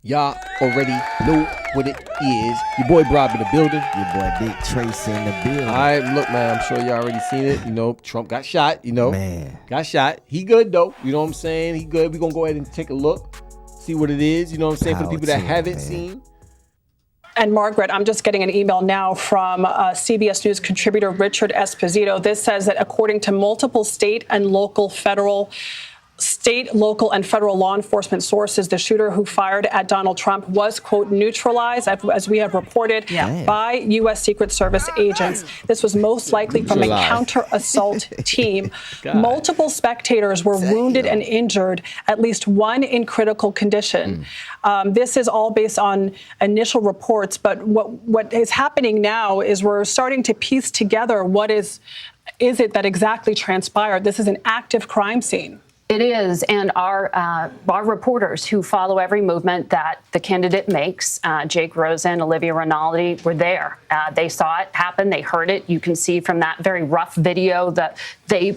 Y'all already know what it is. Your boy Brob in the building. Your boy Big Trace in the building. All right, look, man, I'm sure y'all already seen it. You know, Trump got shot, Man. Got shot. He good, though. You know what I'm saying? He good. We're going to go ahead and take a look, see what it is. You know what I'm saying? For the people that haven't seen. And Margaret, I'm just getting an email now from CBS News contributor Richard Esposito. This says that according to multiple state, local, and federal law enforcement sources, the shooter who fired at Donald Trump was, quote, neutralized, as we have reported, by U.S. Secret Service agents. This was most likely from a counter-assault team. Multiple spectators were wounded and injured, at least one in critical condition. This is all based on initial reports, but what is happening now is we're starting to piece together what is it that exactly transpired. This is an active crime scene. It is, and our reporters who follow every movement that the candidate makes, Jake Rosen, Olivia Rinaldi, were there. They saw it happen. They heard it. You can see from that very rough video that they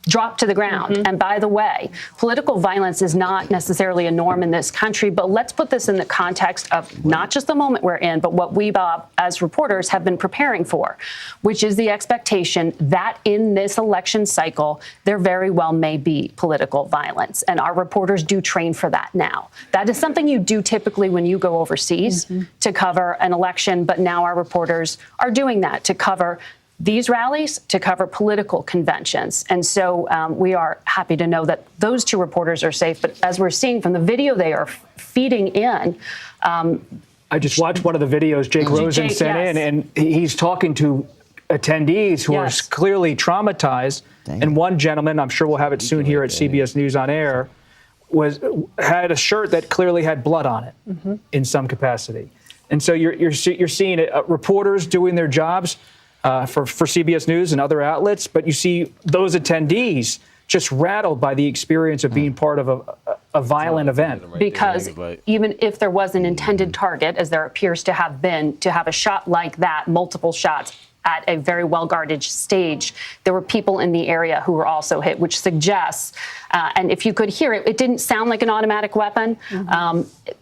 dropped to the ground. And by the way, political violence is not necessarily a norm in this country, but let's put this in the context of not just the moment we're in, but what we, as reporters, have been preparing for, which is the expectation that in this election cycle, there very well may be political violence. And our reporters do train for that now. That is something you do typically when you go overseas to cover an election, but now our reporters are doing that to cover these rallies, to cover political conventions. And so we are happy to know that those two reporters are safe. But as we're seeing from the video they are feeding in. I just watched one of the videos Jake Rosen sent in, and he's talking to attendees who are clearly traumatized. And one gentleman, I'm sure we'll have it soon here at CBS News on Air, had a shirt that clearly had blood on it in some capacity. And so you're seeing it, reporters doing their jobs for CBS News and other outlets, but you see those attendees just rattled by the experience of being part of a violent event. Because even if there was an intended target, as there appears to have been, to have a shot like that, multiple shots at a very well-guarded stage, there were people in the area who were also hit, which suggests, and if you could hear it, it didn't sound like an automatic weapon,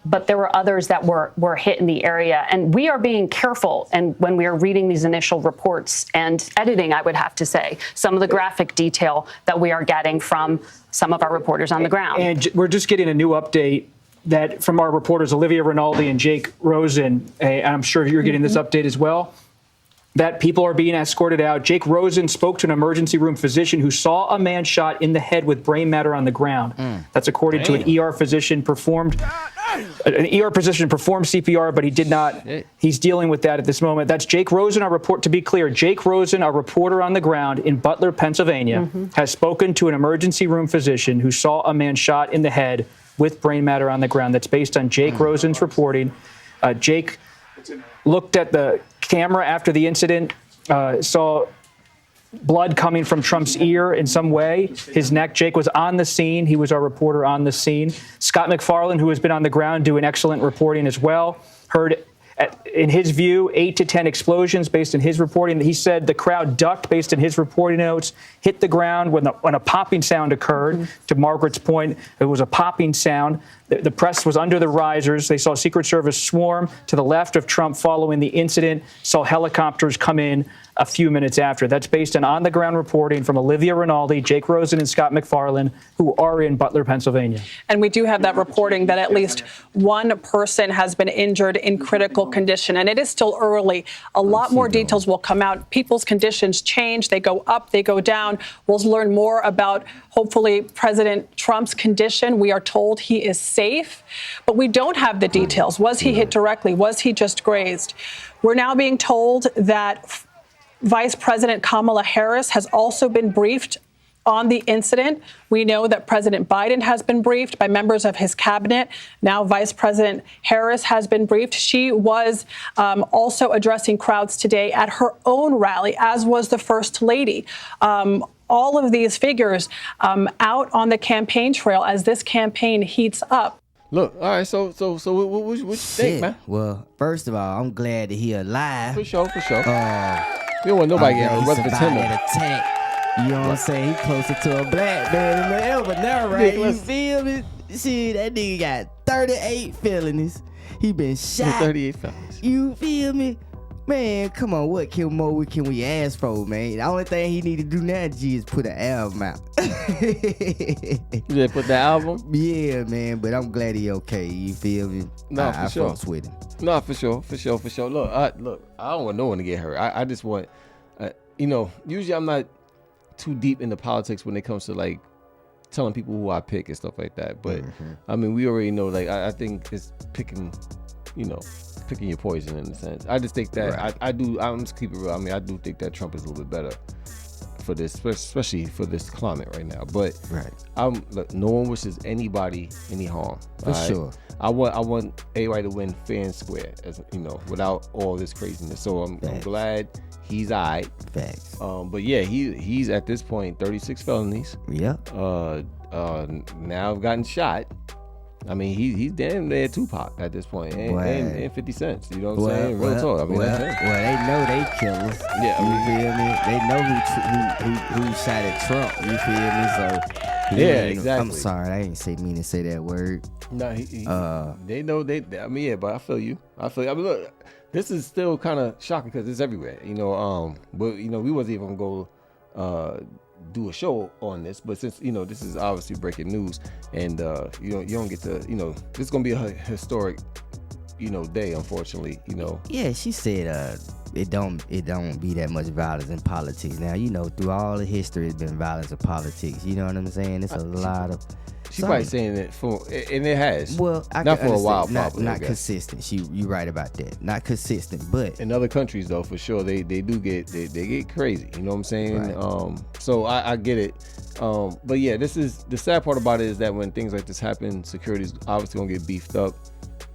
but there were others that were hit in the area. And we are being careful, and when we are reading these initial reports and editing, I would have to say, some of the graphic detail that we are getting from some of our reporters on the ground. And we're just getting a new update that from our reporters, Olivia Rinaldi and Jake Rosen, and I'm sure you're getting this update as well, that people are being escorted out. Jake Rosen spoke to an emergency room physician who saw a man shot in the head with brain matter on the ground. That's according to an ER physician performed CPR, but he did not. He's dealing with that at this moment. That's Jake Rosen, to be clear, Jake Rosen, a reporter on the ground in Butler, Pennsylvania, has spoken to an emergency room physician who saw a man shot in the head with brain matter on the ground. That's based on Jake Rosen's reporting. Jake looked at the camera after the incident, saw blood coming from Trump's ear in some way, his neck. Jake was on the scene. He was our reporter on the scene. Scott McFarland, who has been on the ground doing excellent reporting as well, heard, in his view, 8 to 10 explosions based on his reporting. He said the crowd ducked based on his reporting notes, hit the ground when a popping sound occurred. To Margaret's point, it was a popping sound. The press was under the risers. They saw Secret Service swarm to the left of Trump following the incident, saw helicopters come in a few minutes after. That's based on the ground reporting from Olivia Rinaldi, Jake Rosen, and Scott McFarland, who are in Butler, Pennsylvania. And we do have that reporting that at least one person has been injured in critical condition. And it is still early. A lot more details will come out. People's conditions change. They go up, they go down. We'll learn more about, hopefully, President Trump's condition. We are told he is safe, but we don't have the details. Was he hit directly? Was he just grazed? We're now being told that Vice President Kamala Harris has also been briefed on the incident. We know that President Biden has been briefed by members of his cabinet. Now Vice President Harris has been briefed. She was also addressing crowds today at her own rally, as was the First Lady. All of these figures out on the campaign trail as this campaign heats up. Look, all right, so what you think, man? Well, first of all, I'm glad that he alive. For sure. We don't want nobody getting arrested for attack. You know what I'm saying? He closer to a black man than ever now, right? You feel me? Shit, that nigga got 38 felonies. He been shot. 38 felonies. You feel me? Man, come on, what more can we ask for, man? The only thing he need to do now, G, is put an album out. You just put the album? Yeah, man, but I'm glad he okay. You feel me? No, for sure. I fucks with him. No, for sure. Look, I don't want no one to get hurt. I just want, usually I'm not too deep into politics when it comes to like telling people who I pick and stuff like that. But I mean, we already know. Like, I think it's picking your poison in a sense. I just think that right. I'm just keep it real. I mean, I do think that Trump is a little bit better for this, especially for this climate right now. But look, no one wishes anybody any harm. For sure. I want everybody to win fair and square, as without all this craziness. So I'm glad he's all right. Facts. But yeah, he's at this point 36 felonies. Yep. Now gotten shot. I mean, he's damn near Tupac at this point, and 50 Cent. You know what I'm saying? Real talk. I mean, that's it. Well, they know they killers. Yeah, you feel me? They know who shot at Trump. You feel me? So exactly. I'm sorry, I didn't mean to say that word. No, they know they. I mean, yeah, but I feel you. I mean, look, this is still kind of shocking because it's everywhere. But we wasn't even gonna go do a show on this, but since this is obviously breaking news, and you don't get to this is gonna be a historic day, unfortunately. Yeah, she said it don't be that much violence in politics now. Through all the history, it's been violence in politics. You know what I'm saying? It's a lot of. She's probably saying it and it has. Well, not for a while, probably. Not consistent. You right about that. Not consistent, but in other countries though, for sure, they do get they get crazy. You know what I'm saying? Right. So I get it. But yeah, this is the sad part about it is that when things like this happen, security's obviously gonna get beefed up,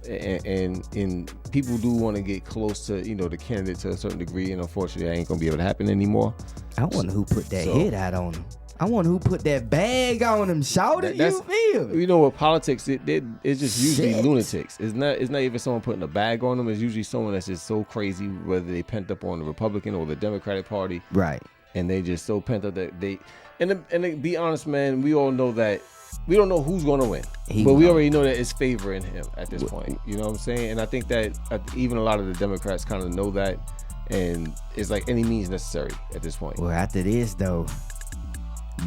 and people do want to get close to the candidate to a certain degree, and unfortunately, that ain't gonna be able to happen anymore. I wonder who put that hit out on him. I wonder who put that bag on him, shouted. You feel me? With politics, it's just usually lunatics. It's not even someone putting a bag on them. It's usually someone that's just so crazy, whether they pent up on the Republican or the Democratic Party, right? And they just so pent up that they. And to be honest, man, we all know that we don't know who's going to win, but we already know that it's favoring him at this point. You know what I'm saying? And I think that even a lot of the Democrats kind of know that, and it's like any means necessary at this point. Well, after this though.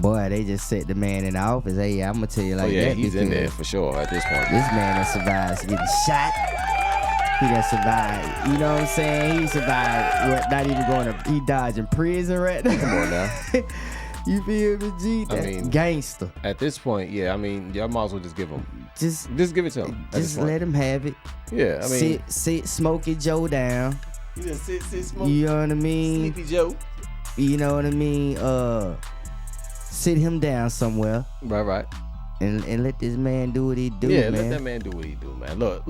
Boy, they just set the man in the office. Hey, I'm gonna tell you like that. He's in there for sure at this point. This man that survives getting shot. He done survived. You know what I'm saying? He survived. Not even going to. He dodging prison right now. Come on now. You feel me, G? That gangster. At this point, yeah. I mean, y'all might as well just give him. Just give it to him. Just let him have it. Yeah, I mean, sit, Smokey Joe down. You just sit, Smokey. You know what I mean? Sleepy Joe. You know what I mean? Sit him down somewhere. Right. And let this man do what he do, man. Yeah, let that man do what he do, man. Look,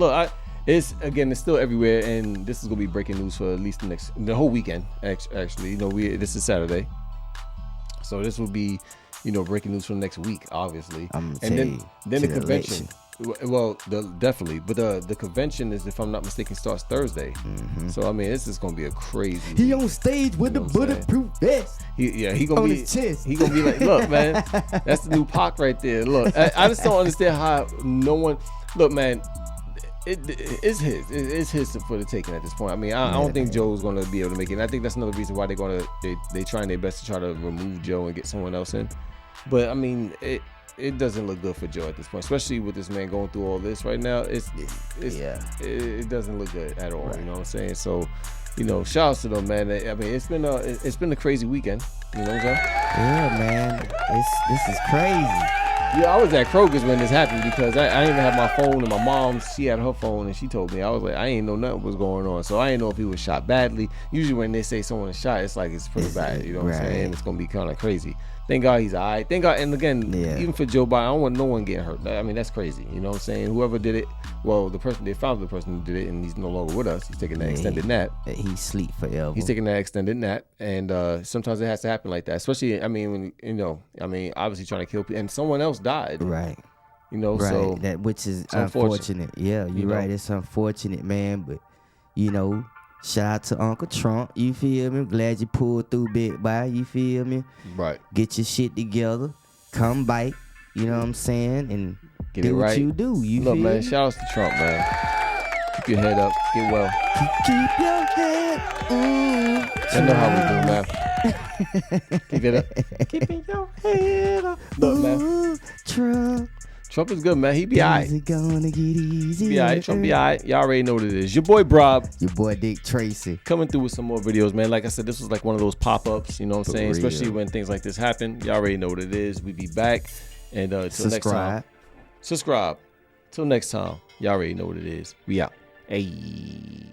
it's still everywhere, and this is gonna be breaking news for at least the whole weekend. Actually, this is Saturday, so this will be, breaking news for the next week, obviously. And then the convention. Election. Well, definitely, but the convention is, if I'm not mistaken, starts Thursday. Mm-hmm. So I mean, this is gonna be a crazy. He on stage with the bulletproof vest. He gonna on be. His chest. He gonna be like, look, man, that's the new Pac right there. Look, I just don't understand how no one. Look, man, it's his. It's his for the taking at this point. I mean, I don't think Joe's gonna be able to make it. And I think that's another reason why they trying their best to try to remove Joe and get someone else in. But I mean, it doesn't look good for Joe at this point, especially with this man going through all this right now. It doesn't look good at all. Right. You know what I'm saying? So, shout out to them, man. I mean, it's been a crazy weekend. You know what I'm saying? Yeah, man. This is crazy. Yeah, I was at Kroger's when this happened because I didn't even have my phone, and my mom, she had her phone, and she told me. I was like, I ain't know nothing was going on, so I didn't know if he was shot badly. Usually when they say someone is shot, it's like it's pretty bad. You know what I'm saying? It's gonna be kind of crazy. Thank God he's all right. Thank God, and again, even for Joe Biden, I don't want no one getting hurt. I mean, that's crazy. You know what I'm saying? Whoever did it, well, they found the person who did it, and he's no longer with us. He's taking that extended nap. He sleep forever. He's taking that extended nap, and sometimes it has to happen like that. Especially, I mean, when obviously trying to kill people, and someone else died. Right. So which is unfortunate. Yeah, you're right. It's unfortunate, man, but Shout out to Uncle Trump. You feel me? Glad you pulled through, big boy. You feel me? Right. Get your shit together. Come back. You know what I'm saying? And Get do it what right. you do. You Look, feel man. me? Shout outs to Trump, man. Keep your head up. Get well. Keep your head. I know how we do, man. Keep it up. Keeping your head up. Look, man. Trump is good, man. He be all right. Is it gonna get easy? Be all right. Trump be all right. Y'all already know what it is. Your boy, Brob. Your boy, Dick Tracy. Coming through with some more videos, man. Like I said, this was like one of those pop-ups, you know what I'm saying? real. Especially when things like this happen. Y'all already know what it is. We be back. And till next time. Subscribe. Till next time. Y'all already know what it is. We out. Hey.